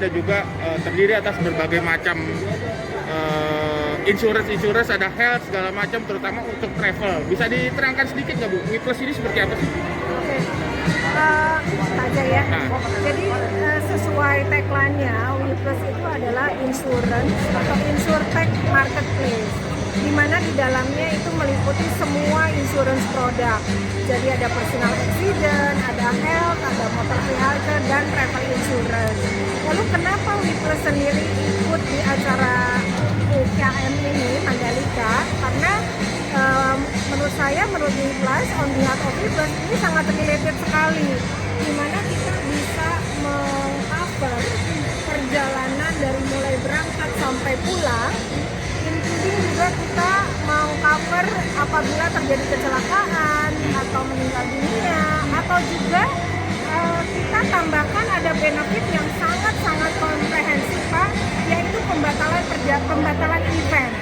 dan juga terdiri atas berbagai macam insurance, ada health segala macam, terutama untuk travel. Bisa diterangkan sedikit nggak Bu, WePlus ini seperti apa sih? Oke, aja ya. Jadi sesuai tagline-nya, WePlus itu adalah insurance atau insurtech marketplace, di mana di dalamnya itu meliputi semua insurance produk. Jadi ada personal accident, ada health, ada motor vehicle, dan travel insurance. Lalu kenapa WePlus sendiri ikut di acara UKM ini, Mandalika? Karena menurut saya, menurut WePlus, on behalf of WePlus, ini sangat related sekali, di mana kita bisa meng-cover perjalanan dari mulai berangkat sampai pulang, including juga kita mau cover apabila terjadi kecelakaan atau meninggal dunia, atau juga kita tambahkan ada benefit yang sangat-sangat komprehensif Pak, yaitu pembatalan event.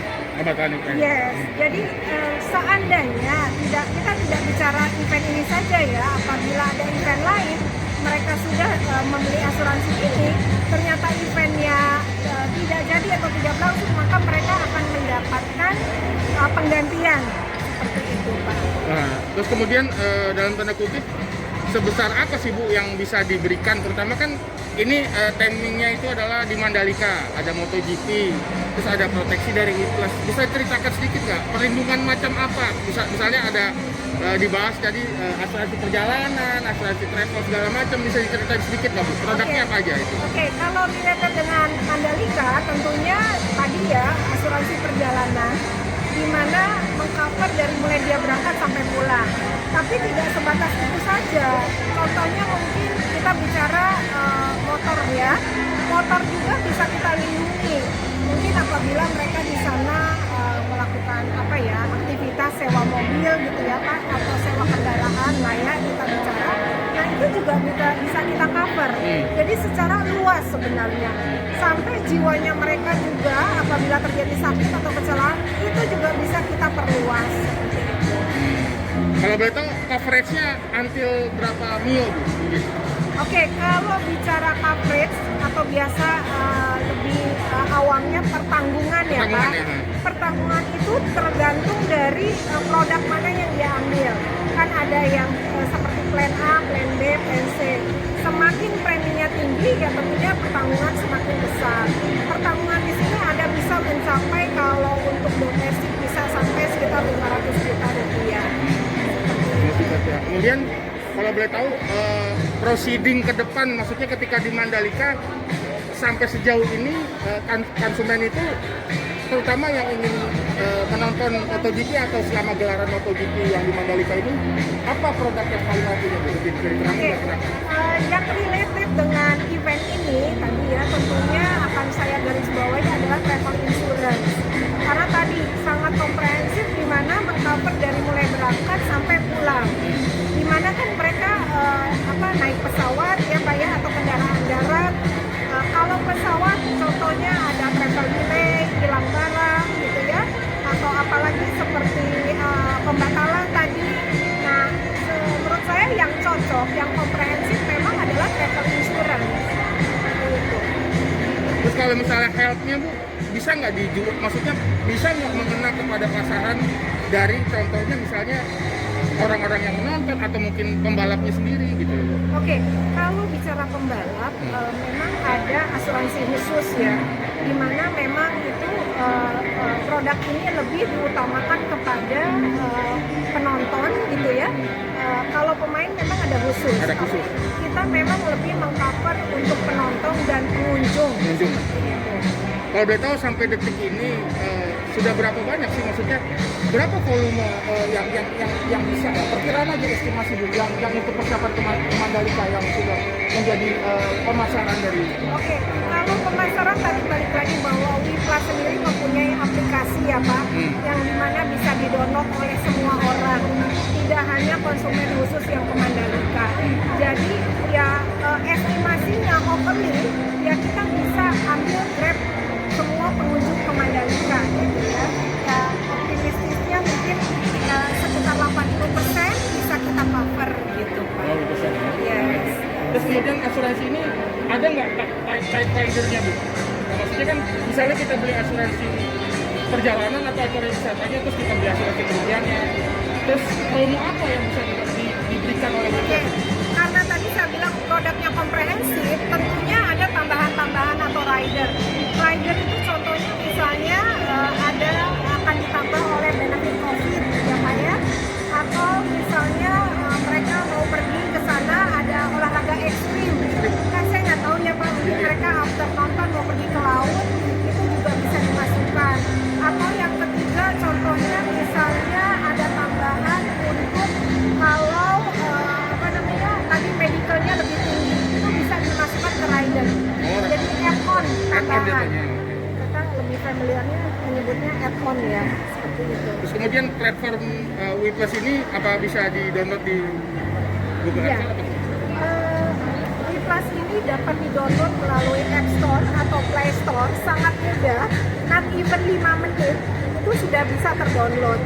Yes, jadi seandainya kita tidak bicara event ini saja ya, apabila ada event lain, mereka sudah membeli asuransi ini, ternyata eventnya tidak jadi atau tidak berlangsung, maka mereka akan mendapatkan penggantian seperti itu Pak. Nah, terus kemudian dalam tanda kutip, sebesar apa sih Bu yang bisa diberikan, terutama kan ini timingnya itu adalah di Mandalika, ada MotoGP, terus ada proteksi dari WePlus. Bisa ceritakan sedikit nggak perlindungan macam apa? Misalnya ada dibahas tadi asuransi perjalanan, asuransi travel segala macam, bisa diceritain sedikit nggak Bu? Produknya apa aja itu? Oke, kalau related dengan Mandalika, tentunya tadi ya asuransi perjalanan, di mana mengcover dari mulai dia berangkat sampai pulang. Tapi tidak sebatas itu saja. Contohnya mungkin kita bicara motor ya. Motor juga bisa kita lindungi. Mungkin apabila mereka di sana melakukan aktivitas sewa mobil gitu ya Pak, atau sewa kendaraan lah ya kita bicara. Nah itu juga bisa kita cover. Jadi secara luas sebenarnya. Sampai jiwanya mereka juga apabila terjadi sakit atau kecelakaan itu juga bisa kita perluas. Kalau boleh tahu coverage-nya until berapa mil Bu? Oke, kalau bicara coverage atau biasa lebih awamnya pertanggungan ya Pak. Pertanggungan itu tergantung dari produk mana yang dia ambil. Kan ada yang seperti plan A, plan B, plan C. Semakin preminya tinggi ya tentunya pertanggungan semakin besar. Pertanggungan di sini ada bisa mencapai kalau untuk domestik bisa sampai sekitar 500 juta rupiah. Kemudian kalau boleh tahu proceeding ke depan, maksudnya ketika di Mandalika sampai sejauh ini konsumen itu terutama yang ingin menonton MotoGP atau selama gelaran MotoGP yang di Mandalika ini, apa produk yang paling nantinya Bu? Yang related dengan event ini tadi ya tentunya akan saya garis bawahi adalah travel insurance, karena tadi sangat komprehensif di mana mengcover dari mulai berangkat sampai pulang, di mana kan mereka naik pesawat ya Pak ya, atau kendaraan darat. Kalau pesawat contohnya ada travel delay, hilang barang gitu ya, atau apalagi seperti pembatalan tadi. Nah menurut saya yang cocok, yang komprehensif memang adalah travel insurance gitu. Terus kalau misalnya health-nya Bu, bisa nggak dijual, maksudnya bisa nggak mengena kepada pasaran dari contohnya misalnya orang-orang yang menonton atau mungkin pembalapnya sendiri gitu loh. Oke, kalau bicara pembalap memang ada asuransi khusus ya, di mana memang itu produk ini lebih diutamakan kepada penonton gitu ya. Kalau pemain memang ada khusus. Ada khusus. Kita memang lebih mengcover untuk penonton dan pengunjung. Kalau boleh tahu sampai detik ini sudah berapa banyak sih, maksudnya berapa volume yang bisa perkiraan aja estimasi Bu yang untuk persiapan ke Mandalika yang sudah menjadi pemasaran dari. Oke, kalau pemasaran tadi balik lagi bahwa WePlus sendiri mempunyai aplikasi ya Pak, yang dimana bisa di-download oleh semua orang, tidak hanya konsumen khusus yang ke Mandalika. Jadi ya estimasinya openly ya kita bisa ambil Grab semua pengunjung ke Mandalika gitu ya. Ya optimistisnya mungkin sekitar 80% bisa kita cover gitu Pak. 80%. Yes. Terus kemudian asuransi ini ada nggak side ridernya Bu. Nah, maksudnya kan misalnya kita beli asuransi perjalanan atau asuransi wisatanya, terus kita beli asuransi kerugiannya, terus promo apa yang bisa diberikan oleh Oke, karena tadi saya bilang produknya komprehensif, tentunya ada tambahan-tambahan atau rider. Rider itu contohnya misalnya ada akan ditambah oleh benefit COVID ya Pak ya, atau misalnya mereka mau pergi ke sana ada olahraga ekstrim. Kan saya nggak tahu ya Pak, mungkin mereka after nonton mau pergi ke laut, itu juga bisa dimasukkan. Atau yang ketiga contohnya misalnya ada tambahan untuk kalau tadi medicalnya lebih tinggi, itu bisa dimasukkan ke rider. Jadi add-on tambahan. Kita lebih familiarnya menyebutnya add-on ya, seperti itu. Terus kemudian platform WePlus ini apa bisa di-download di Google Iya. Apple? WePlus ini dapat di-download melalui App Store atau Play Store, sangat mudah. Not even 5 menit itu sudah bisa terdownload.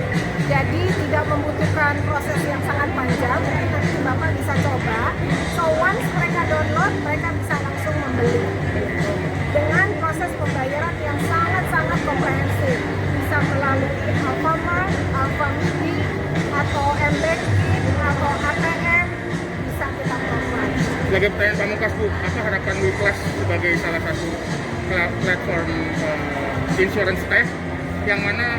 Jadi tidak membutuhkan proses yang sangat panjang. Mungkin nanti Bapak bisa coba. So once mereka download, mereka bisa langsung membeli dengan proses pembayaran yang sangat-sangat komprehensif. Bisa melalui Alfamart, Alfamidi, atau M-Banking, atau ATM, bisa kita provide. Sebagai pertanyaan pamungkas Bu, apa harapan WePlus sebagai salah satu platform insurance tech yang mana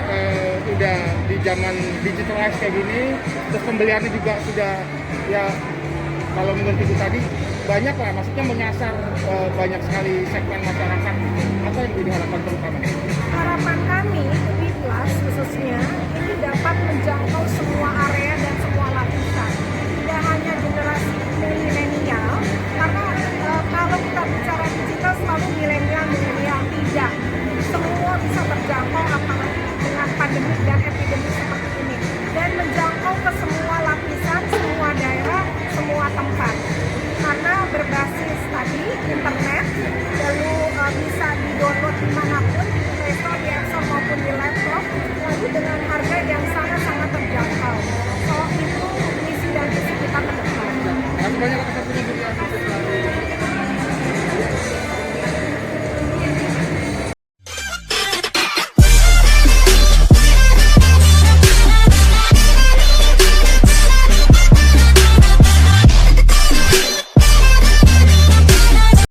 udah di zaman digitalized kayak gini, terus pembeliannya juga sudah ya kalau menurut Ibu tadi banyak lah, maksudnya menyasar banyak sekali segmen masyarakat. Apa yang diharapkan terutama? Harapan kami WePlus khususnya ini dapat menjangkau semua area